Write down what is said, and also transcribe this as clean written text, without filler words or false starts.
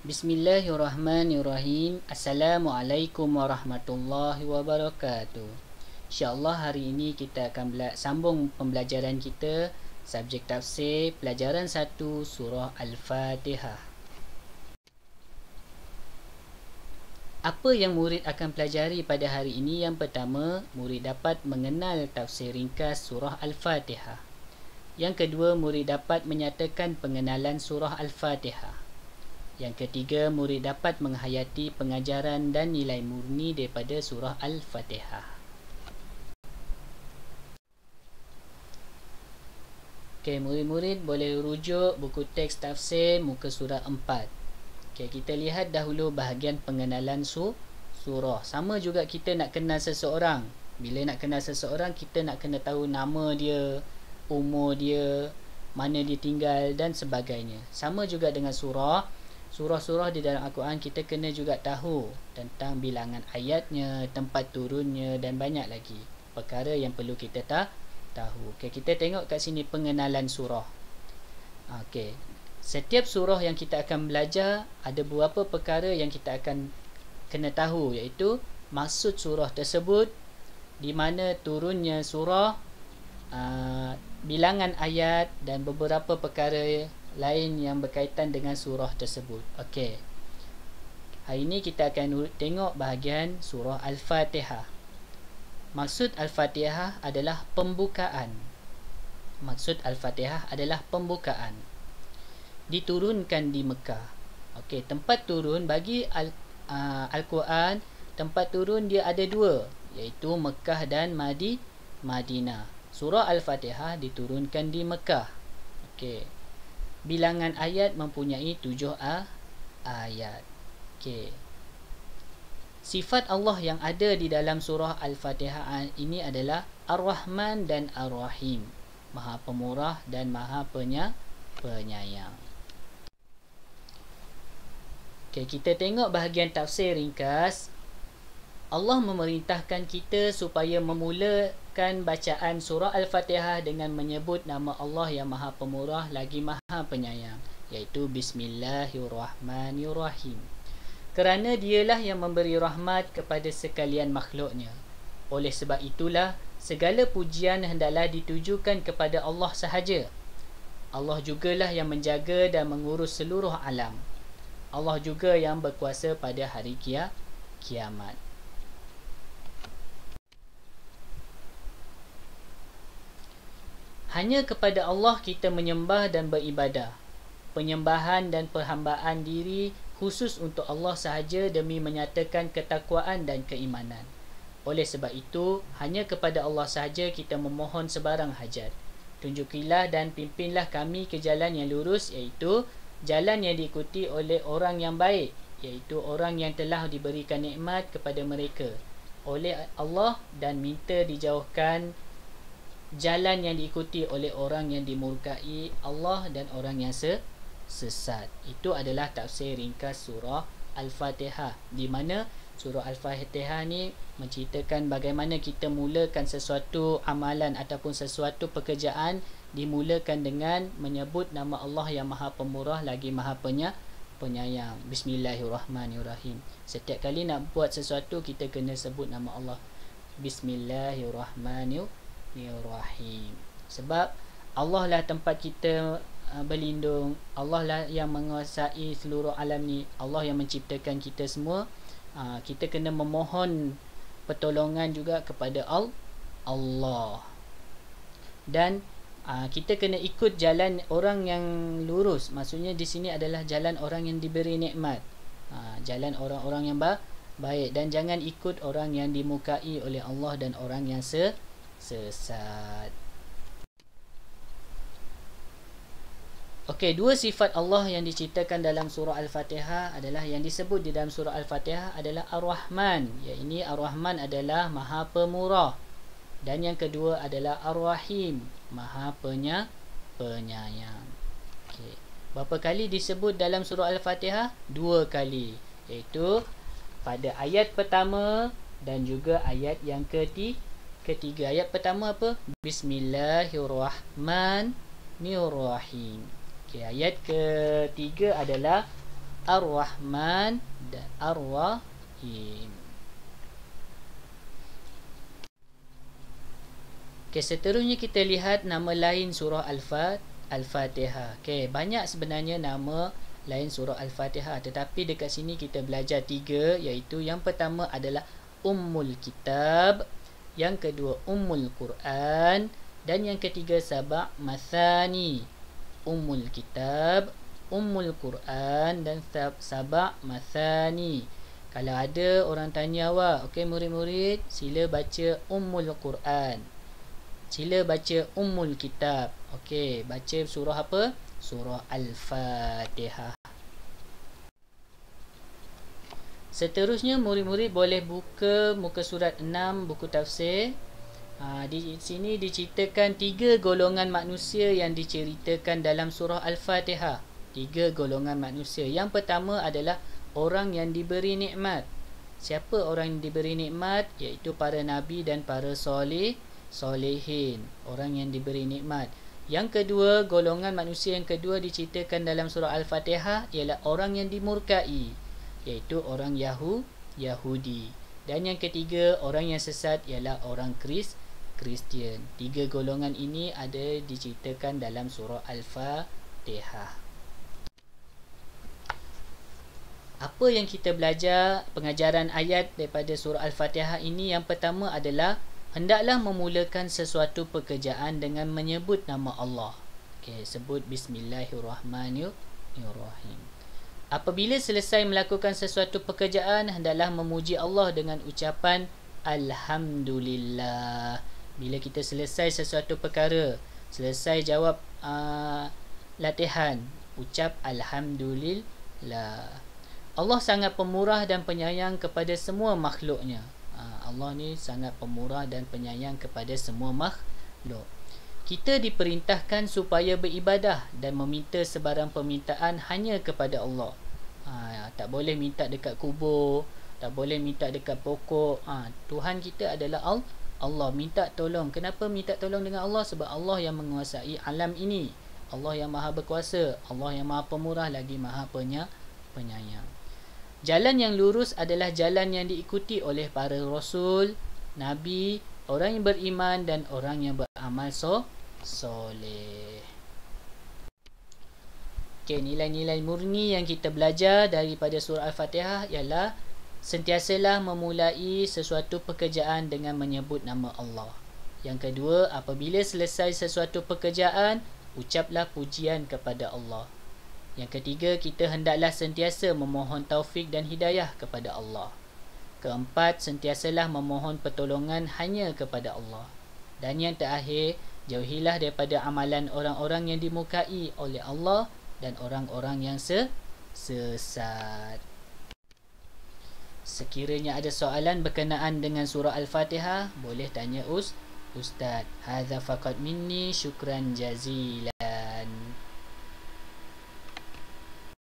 Bismillahirrahmanirrahim. Assalamualaikum warahmatullahi wabarakatuh. InsyaAllah hari ini kita akan sambung pembelajaran kita subjek tafsir pelajaran 1 surah Al-Fatihah. Apa yang murid akan pelajari pada hari ini? Yang pertama, murid dapat mengenal tafsir ringkas surah Al-Fatihah. Yang kedua, murid dapat menyatakan pengenalan surah Al-Fatihah. Yang ketiga, murid dapat menghayati pengajaran dan nilai murni daripada surah Al-Fatihah. Okey, murid-murid boleh rujuk buku teks tafsir muka surah 4. Okey, kita lihat dahulu bahagian pengenalan surah. Sama juga kita nak kenal seseorang. Bila nak kenal seseorang, kita nak kena tahu nama dia, umur dia, mana dia tinggal dan sebagainya. Sama juga dengan surah. Surah-surah di dalam Al-Quran kita kena juga tahu tentang bilangan ayatnya, tempat turunnya dan banyak lagi perkara yang perlu kita tahu. Okay, kita tengok kat sini pengenalan surah. Okay. Setiap surah yang kita akan belajar ada beberapa perkara yang kita akan kena tahu, iaitu maksud surah tersebut, di mana turunnya surah, bilangan ayat dan beberapa perkara lain yang berkaitan dengan surah tersebut. Okey. Hari ini kita akan tengok bahagian surah Al-Fatihah. Maksud Al-Fatihah adalah pembukaan. Maksud Al-Fatihah adalah pembukaan. Diturunkan di Mekah. Okey, tempat turun bagi Al-Quran, tempat turun dia ada dua, iaitu Mekah dan Madinah. Surah Al-Fatihah diturunkan di Mekah. Okey. Bilangan ayat mempunyai 7 ayat. Okey. Sifat Allah yang ada di dalam surah Al-Fatihah ini adalah Ar-Rahman dan Ar-Rahim, Maha Pemurah dan Maha Penyayang. Okey, kita tengok bahagian tafsir ringkas. Allah memerintahkan kita supaya memulakan bacaan surah Al-Fatihah dengan menyebut nama Allah yang Maha Pemurah lagi Maha Penyayang, iaitu Bismillahirrahmanirrahim. Kerana dialah yang memberi rahmat kepada sekalian makhluknya. Oleh sebab itulah segala pujian hendaklah ditujukan kepada Allah sahaja. Allah jugalah yang menjaga dan mengurus seluruh alam. Allah juga yang berkuasa pada hari kiamat. Hanya kepada Allah kita menyembah dan beribadah. Penyembahan dan perhambaan diri khusus untuk Allah sahaja demi menyatakan ketakwaan dan keimanan. Oleh sebab itu, hanya kepada Allah sahaja kita memohon sebarang hajat. Tunjukilah dan pimpinlah kami ke jalan yang lurus, iaitu jalan yang diikuti oleh orang yang baik, iaitu orang yang telah diberikan nikmat kepada mereka oleh Allah, dan minta dijauhkan jalan yang diikuti oleh orang yang dimurkai Allah dan orang yang sesat. Itu adalah tafsir ringkas surah Al-Fatihah, di mana surah Al-Fatihah ni menceritakan bagaimana kita mulakan sesuatu amalan ataupun sesuatu pekerjaan, dimulakan dengan menyebut nama Allah yang Maha Pemurah lagi Maha Penyayang. Bismillahirrahmanirrahim. Setiap kali nak buat sesuatu, kita kena sebut nama Allah. Bismillahirrahmanirrahim. Sebab Allah lah tempat kita berlindung. Allah lah yang menguasai seluruh alam ni. Allah yang menciptakan kita semua. Kita kena memohon pertolongan juga kepada Allah. Dan kita kena ikut jalan orang yang lurus. Maksudnya di sini adalah jalan orang yang diberi nikmat, jalan orang-orang yang baik, dan jangan ikut orang yang dimukai oleh Allah dan orang yang sesat. Okey, dua sifat Allah yang diceritakan dalam surah Al-Fatihah adalah, yang disebut di dalam surah Al-Fatihah adalah Ar-Rahman. Ini Ar-Rahman adalah Maha Pemurah. Dan yang kedua adalah Ar-Rahim, Maha Penyayang. Okey. Berapa kali disebut dalam surah Al-Fatihah? 2 kali. Iaitu pada ayat pertama dan juga ayat yang ketiga. Ayat pertama apa? Bismillahirrahmanirrahim. Okey, ayat ketiga adalah Ar-Rahman dan Ar-Rahim. Okay, seterusnya kita lihat nama lain surah Al-Fatihah. Okay, banyak sebenarnya nama lain surah Al-Fatihah, tetapi dekat sini kita belajar 3, iaitu yang pertama adalah Ummul Kitab, yang kedua Ummul Quran, dan yang ketiga Saba' Mathani. Ummul Kitab, Ummul Quran dan Saba' Mathani. Kalau ada orang tanya awak, okey murid-murid, sila baca Ummul Quran, sila baca Ummul Kitab. Okey, baca surah apa? Surah Al-Fatihah. Seterusnya murid-murid boleh buka muka surat 6 buku tafsir. Di sini diceritakan 3 golongan manusia yang diceritakan dalam surah Al-Fatihah. 3 golongan manusia. Yang pertama adalah orang yang diberi nikmat. Siapa orang yang diberi nikmat? Iaitu para nabi dan para solehin, orang yang diberi nikmat. Yang kedua, golongan manusia yang kedua diceritakan dalam surah Al-Fatihah ialah orang yang dimurkai, iaitu orang Yahudi. Dan yang ketiga, orang yang sesat ialah orang Kristian. 3 golongan ini ada diceritakan dalam surah Al-Fatihah. Apa yang kita belajar pengajaran ayat daripada surah Al-Fatihah ini? Yang pertama adalah hendaklah memulakan sesuatu pekerjaan dengan menyebut nama Allah. Okey, sebut Bismillahirrahmanirrahim. Apabila selesai melakukan sesuatu pekerjaan, hendaklah memuji Allah dengan ucapan Alhamdulillah. Bila kita selesai sesuatu perkara, selesai jawab latihan, ucap Alhamdulillah. Allah sangat pemurah dan penyayang kepada semua makhluknya. Allah ni sangat pemurah dan penyayang kepada semua makhluk. Kita diperintahkan supaya beribadah dan meminta sebarang permintaan hanya kepada Allah. Tak boleh minta dekat kubur, tak boleh minta dekat pokok. Tuhan kita adalah Allah. Minta tolong. Kenapa minta tolong dengan Allah? Sebab Allah yang menguasai alam ini. Allah yang maha berkuasa, Allah yang maha pemurah lagi maha penyayang. Jalan yang lurus adalah jalan yang diikuti oleh para rasul, nabi, orang yang beriman dan orang yang beramal soleh. Okay, nilai-nilai murni yang kita belajar daripada surah Al-Fatihah ialah sentiasalah memulai sesuatu pekerjaan dengan menyebut nama Allah. Yang kedua, apabila selesai sesuatu pekerjaan, ucaplah pujian kepada Allah. Yang ketiga, kita hendaklah sentiasa memohon taufik dan hidayah kepada Allah. Keempat, sentiasalah memohon pertolongan hanya kepada Allah. Dan yang terakhir, jauhilah daripada amalan orang-orang yang dimurkai oleh Allah dan orang-orang yang sesat. Sekiranya ada soalan berkenaan dengan surah Al-Fatihah, boleh tanya Ustaz. Hadza faqat minni, syukran jazila.